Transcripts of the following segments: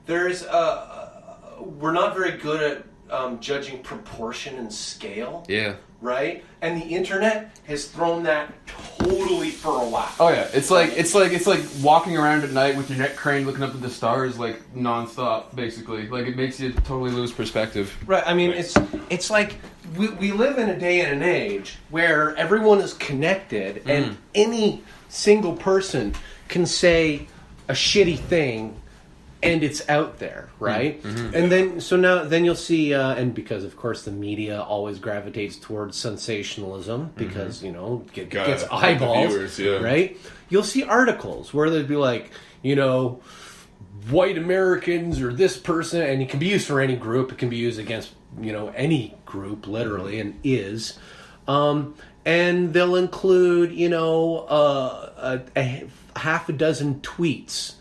we're not very good at judging proportion and scale. Yeah. Right? And the internet has thrown that totally for a whack. Oh yeah, it's like walking around at night with your neck craned, looking up at the stars, like nonstop. Basically, like it makes you totally lose perspective. Right. I mean, it's like we live in a day and an age where everyone is connected, and any single person can say a shitty thing. And it's out there, right? And then you'll see, and because of course the media always gravitates towards sensationalism because gets eyeballs, viewers, right? You'll see articles where they'd be like, white Americans or this person, and it can be used for any group. It can be used against any group, literally, and is. And they'll include a half a dozen tweets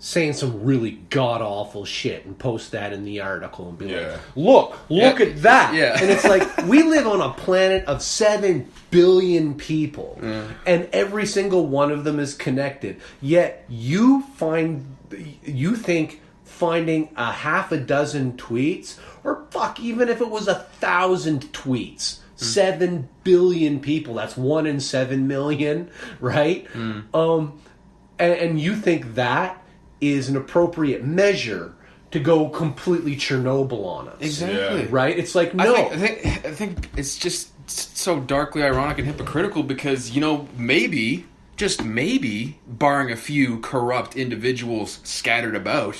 saying some really god-awful shit and post that in the article and be like, look at that. Yeah. And it's like, we live on a planet of 7 billion people, and every single one of them is connected. Yet you think finding a half a dozen tweets, or even if it was 1,000 tweets, 7 billion people, that's 1 in 7 million, right? And you think that is an appropriate measure to go completely Chernobyl on us. Exactly. Right? It's like, no. I think it's just so darkly ironic and hypocritical because, maybe, just maybe, barring a few corrupt individuals scattered about,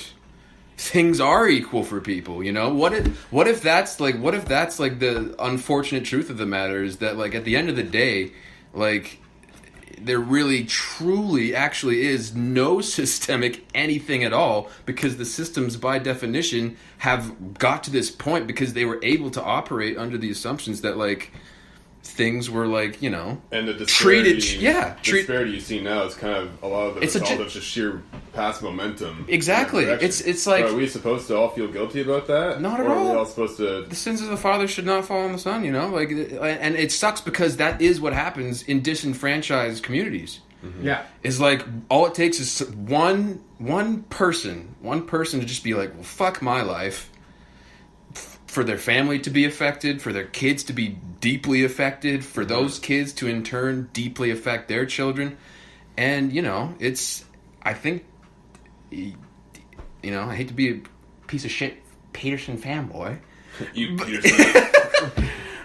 things are equal for people, What if that's the unfortunate truth of the matter is that, like, at the end of the day, like, there really, truly, actually is no systemic anything at all because the systems, by definition, have got to this point because they were able to operate under the assumptions that, like, things were, like, and the disparity, disparity you see now is kind of a lot of it's all just sheer past momentum. Exactly. It's like, so are we supposed to all feel guilty about that? Not at all. Are we all supposed to? The sins of the father should not fall on the son. Like, and it sucks because that is what happens in disenfranchised communities. Yeah, is like all it takes is one person to just be like, well, fuck my life. For their family to be affected, for their kids to be deeply affected, for those kids to in turn deeply affect their children. And, I think, I hate to be a piece of shit Peterson fanboy. Peterson.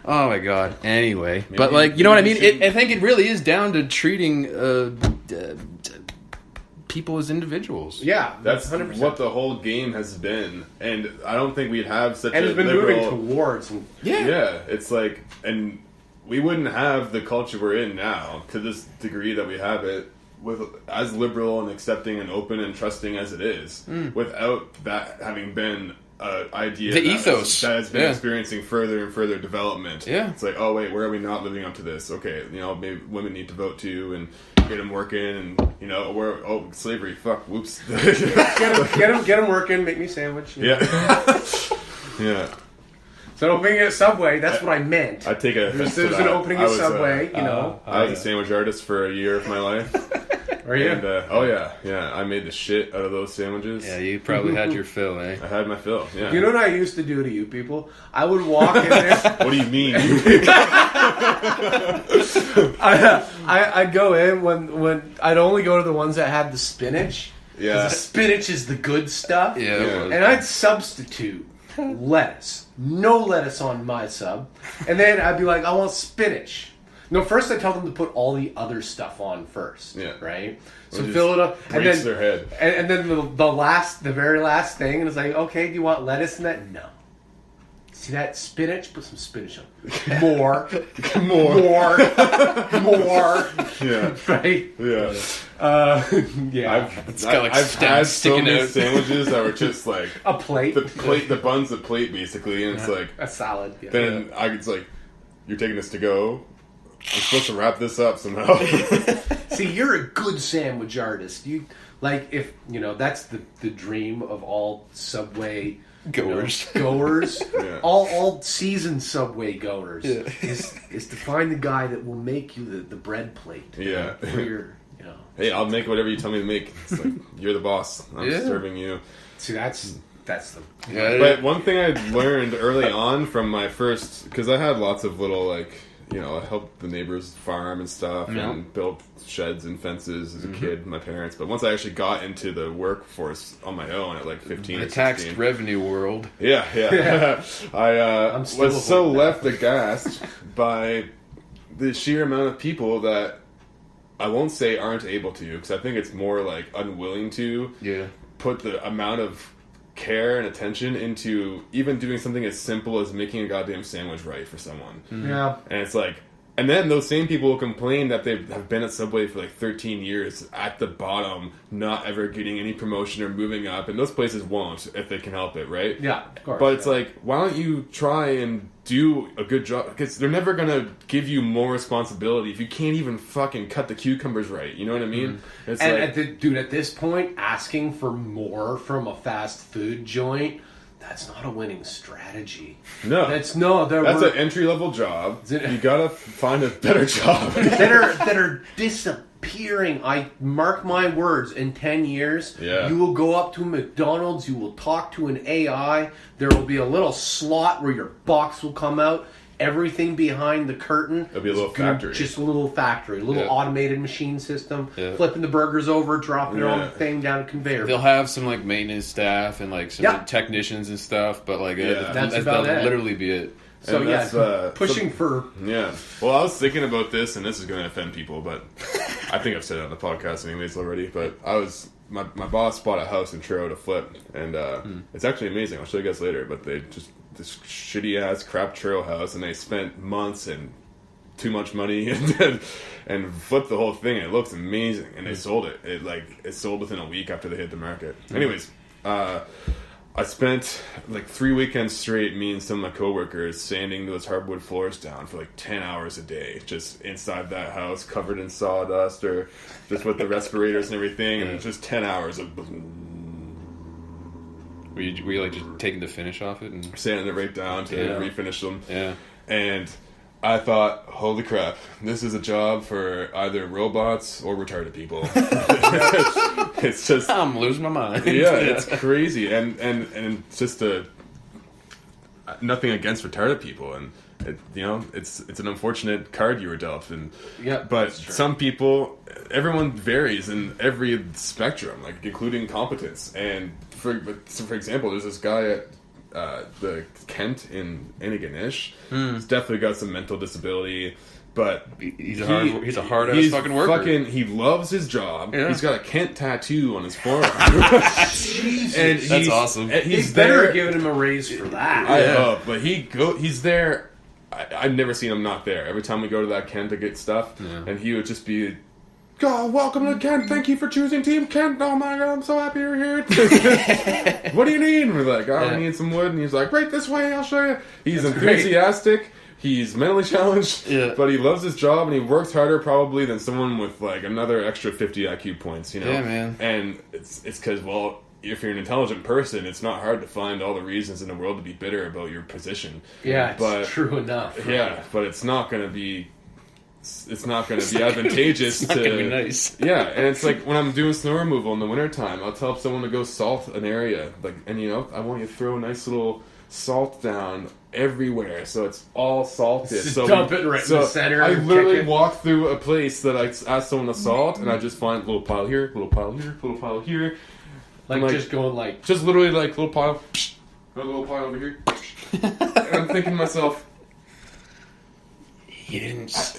Oh my God. Anyway. Maybe, but, like, you know what I mean? I think it really is down to treating people as individuals. Yeah, that's 100%. What the whole game has been, and I don't think we'd have such and a it's been liberal, moving towards. Yeah, it's like, and we wouldn't have the culture we're in now to this degree that we have it with as liberal and accepting and open and trusting as it is, without that having been an idea the ethos that has been experiencing further and further development. Yeah, it's like, oh wait, where are we not living up to this? Okay, maybe women need to vote too, and get them working, and slavery, fuck, whoops. get them working, make me a sandwich. Yeah. Yeah. So opening at Subway, that's what I meant. I take a There's an opening at Subway, I was a sandwich artist for a year of my life. Are you? And, I made the shit out of those sandwiches. Yeah, you probably had your fill, eh? I had my fill, yeah. You know what I used to do to you people? I would walk in there. What do you mean? I'd go in when I'd only go to the ones that had the spinach. Yeah. The spinach is the good stuff. Yeah. And I'd substitute lettuce. No lettuce on my sub. And then I'd be like, I want spinach. No, first I tell them to put all the other stuff on first. Yeah. Right? So fill it up. And then their head. And then the very last thing, and it's like, okay, do you want lettuce in that? No. See that spinach? Put some spinach on. More. Yeah. Right? Yeah. Yeah. I've had so many sandwiches that were just like a plate. The bun's a plate basically, and it's like a salad. Yeah. Then it's like, you're taking this to go. I'm supposed to wrap this up somehow. See, you're a good sandwich artist. You like if that's the dream of all Subway goers. Yeah. All seasoned Subway goers is to find the guy that will make you the bread plate. Yeah. For your you know. Hey, I'll make whatever you tell me to make. It's like, you're the boss. I'm serving you. See, that's the... Yeah, but one thing I learned early on from my first... Because I had lots of little, like... You know, I helped the neighbors farm and stuff and built sheds and fences as a kid, my parents. But once I actually got into the workforce on my own at like 15 the tax revenue world. Yeah. I was so left aghast by the sheer amount of people that I won't say aren't able to, because I think it's more like unwilling to put the amount of care and attention into even doing something as simple as making a goddamn sandwich right for someone. Yeah. And it's like, and then those same people will complain that they have been at Subway for like 13 years at the bottom, not ever getting any promotion or moving up, and those places won't if they can help it, right? Yeah, of course. But it's like, why don't you try and do a good job? Because they're never going to give you more responsibility if you can't even fucking cut the cucumbers right. You know what I mean? It's dude, at this point, asking for more from a fast food joint, that's not a winning strategy. No. That's an entry-level job. You gotta find a better job. that are disappearing. I mark my words, in 10 years, you will go up to McDonald's, you will talk to an AI, there will be a little slot where your box will come out, everything behind the curtain. It'll be a little factory. Just a little factory. A little automated machine system. Flipping the burgers over, dropping their own thing down a conveyor. They'll have some like maintenance staff and like some technicians and stuff, but like that'll literally be it. So pushing for... Yeah. Well, I was thinking about this, and this is going to offend people, but I think I've said it on the podcast anyways already, but my boss bought a house in Truro to flip, and it's actually amazing. I'll show you guys later, but they just... this shitty ass crap Truro house, and they spent months and too much money and flipped the whole thing. It looks amazing, and they sold it. It sold within a week after they hit the market. Anyways, I spent like 3 weekends straight, me and some of my coworkers, sanding those hardwood floors down for like 10 hours a day, just inside that house, covered in sawdust or just with the respirators and everything, and just 10 hours of. Were you like just taking the finish off it and sanding it right down to refinish them? Yeah. And I thought, holy crap, this is a job for either robots or retarded people. It's just... I'm losing my mind. It's crazy. And just nothing against retarded people. And, it's an unfortunate card you were dealt. But some people, everyone varies in every spectrum, like including competence. And for example, there's this guy at the Kent in Antigonish. He's definitely got some mental disability, but he's a hard ass fucking worker. He loves his job. Yeah. He's got a Kent tattoo on his forearm. And that's awesome. He's better giving him a raise for that. I hope, but he's there. I've never seen him not there. Every time we go to that Kent to get stuff, and he would just be, "God, welcome to Kent. Thank you for choosing Team Kent. Oh my God, I'm so happy you're here." What do you need? And we're like, "I need some wood." And he's like, "Right this way, I'll show you." He's enthusiastic. Great. He's mentally challenged, but he loves his job, and he works harder probably than someone with like another extra 50 IQ points. You know, yeah, man. And it's because if you're an intelligent person, it's not hard to find all the reasons in the world to be bitter about your position. Yeah, it's true enough. Yeah, but it's not going to be. It's not going to be advantageous it's not going to be nice. Yeah, and it's like when I'm doing snow removal in the wintertime, I'll tell someone to go salt an area, and I want you to throw a nice little salt down everywhere, so it's all salted. So dump it right in the center. I literally walk through a place that I asked someone to salt, and I just find a little pile here, little pile here, little pile here. Just going just literally little pile, a little pile over here. And I'm thinking to myself,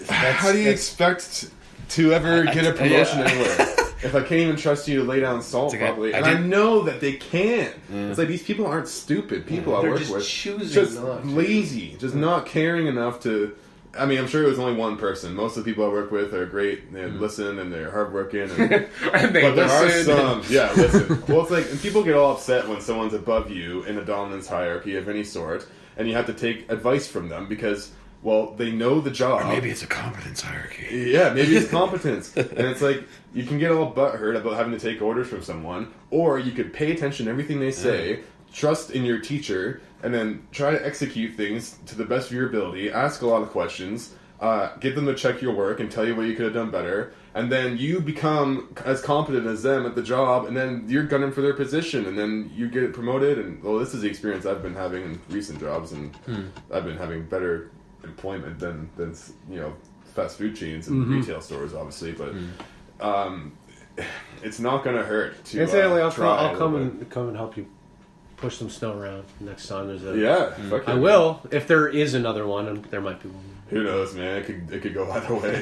how do you expect to ever get a promotion anywhere if I can't even trust you to lay down salt properly? I know that they can't. Yeah. It's like these people aren't stupid people I work with. Just lazy, just not caring enough to. I mean, I'm sure it was only one person. Most of the people I work with are great. They listen and they're hardworking. But there are some, listen. Well, it's like, and people get all upset when someone's above you in a dominance hierarchy of any sort, and you have to take advice from them because, well, they know the job. Or maybe it's a competence hierarchy. Yeah, maybe it's competence. And it's like, you can get all butthurt about having to take orders from someone, or you could pay attention to everything they say, trust in your teacher, and then try to execute things to the best of your ability, ask a lot of questions, get them to check your work and tell you what you could have done better, and then you become as competent as them at the job, and then you're gunning for their position, and then you get promoted. And well, this is the experience I've been having in recent jobs, and I've been having better employment than fast food chains and retail stores, obviously, but it's not going to hurt to I'll come and help you push some snow around next time there's a... I will, if there is another one, and there might be one. Who knows, man? It could go either way.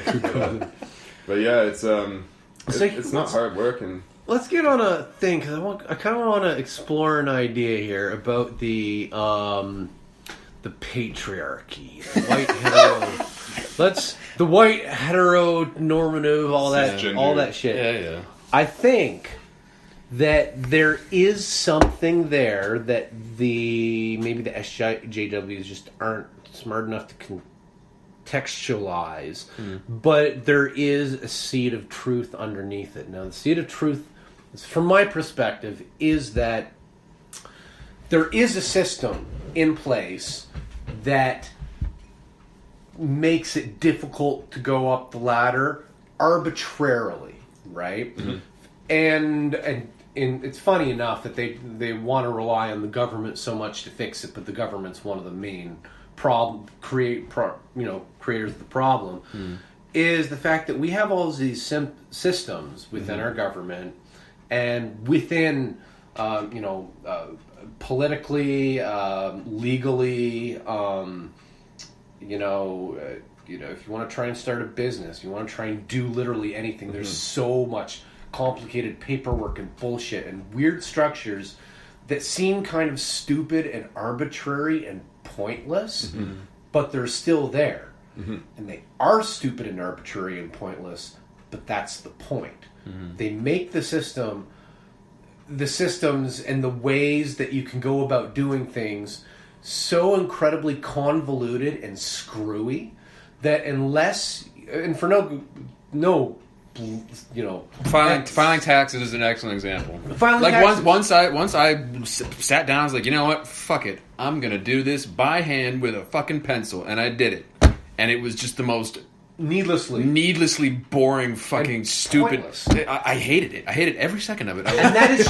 But yeah, it's not hard work. And let's get on a thing, because I kind of want to explore an idea here about the patriarchy, the white the white heteronormative, all that shit. Yeah. I think that there is something there that maybe the SJWs just aren't smart enough to contextualize, but there is a seed of truth underneath it. Now, the seed of truth, from my perspective, is that there is a system in place that makes it difficult to go up the ladder arbitrarily, right? Mm-hmm. And it's funny enough that they want to rely on the government so much to fix it, but the government's one of the main creators of the problem. Is the fact that we have all these systems within our government and within politically, legally, if you want to try and start a business, you want to try and do literally anything, there's so much complicated paperwork and bullshit and weird structures that seem kind of stupid and arbitrary and pointless, but they're still there. And they are stupid and arbitrary and pointless, but that's the point. They make the systems and the ways that you can go about doing things so incredibly convoluted and screwy that unless, and for filing taxes is an excellent example. Once I sat down, I was like, you know what, fuck it, I'm gonna do this by hand with a fucking pencil, and I did it, and it was just the most needlessly boring, fucking stupid. I hated it. I hated every second of it. That's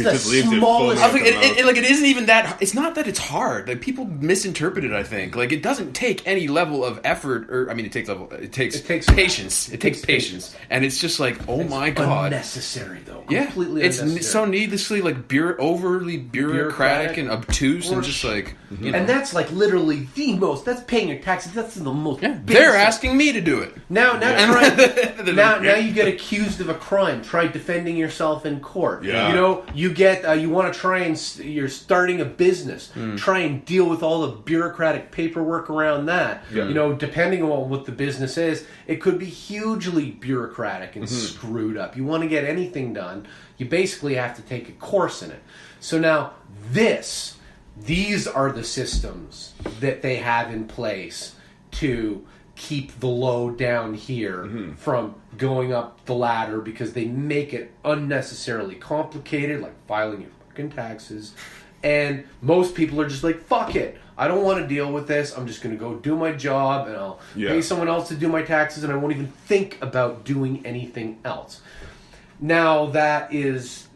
the smallest. I was like, it isn't even that. It's not that it's hard. Like, people misinterpret it. I think it doesn't take any level of effort, or it takes patience. It takes patience, and it's just like, oh my god, unnecessary though. Completely unnecessary. It's so needlessly overly bureaucratic and obtuse, and just like, and that's like literally the most. That's paying your taxes. That's the most. Yeah, they're asking me to do it. Now you get accused of a crime. Try defending yourself in court. Yeah. You want to try and you're starting a business. Try and deal with all the bureaucratic paperwork around that. Yeah. Depending on what the business is, it could be hugely bureaucratic and screwed up. You want to get anything done, you basically have to take a course in it. So now these are the systems that they have in place to keep the low down here from going up the ladder, because they make it unnecessarily complicated, like filing your fucking taxes. And most people are just like, fuck it, I don't want to deal with this. I'm just going to go do my job, and I'll pay someone else to do my taxes, and I won't even think about doing anything else. Now that is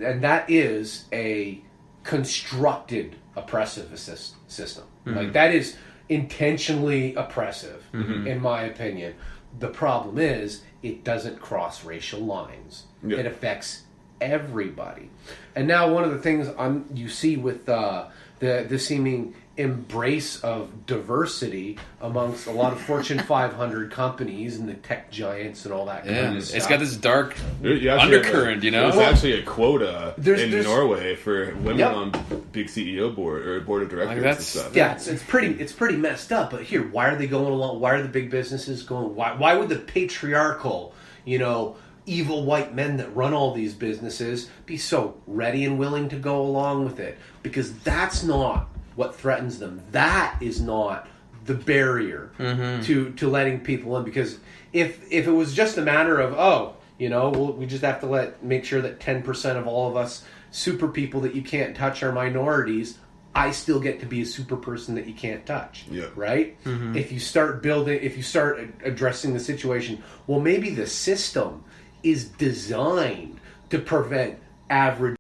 a constructed oppressive system. Like, that is intentionally oppressive, in my opinion. The problem is, it doesn't cross racial lines. It affects everybody. And now one of the things you see with the seeming embrace of diversity amongst a lot of Fortune 500 companies and the tech giants and all that kind of stuff. It's got this dark undercurrent, There's actually a quota in Norway for women on big CEO board or board of directors and stuff. Yeah, it's pretty messed up. But here, why are they going along? Why are the big businesses going? Why would the patriarchal, evil white men that run all these businesses be so ready and willing to go along with it? Because that's not what threatens them. That is not the barrier to letting people in. Because if it was just a matter of, we just have to make sure that 10% of all of us super people that you can't touch are minorities, I still get to be a super person that you can't touch. Yeah. Right? Mm-hmm. If you start addressing the situation, well, maybe the system is designed to prevent average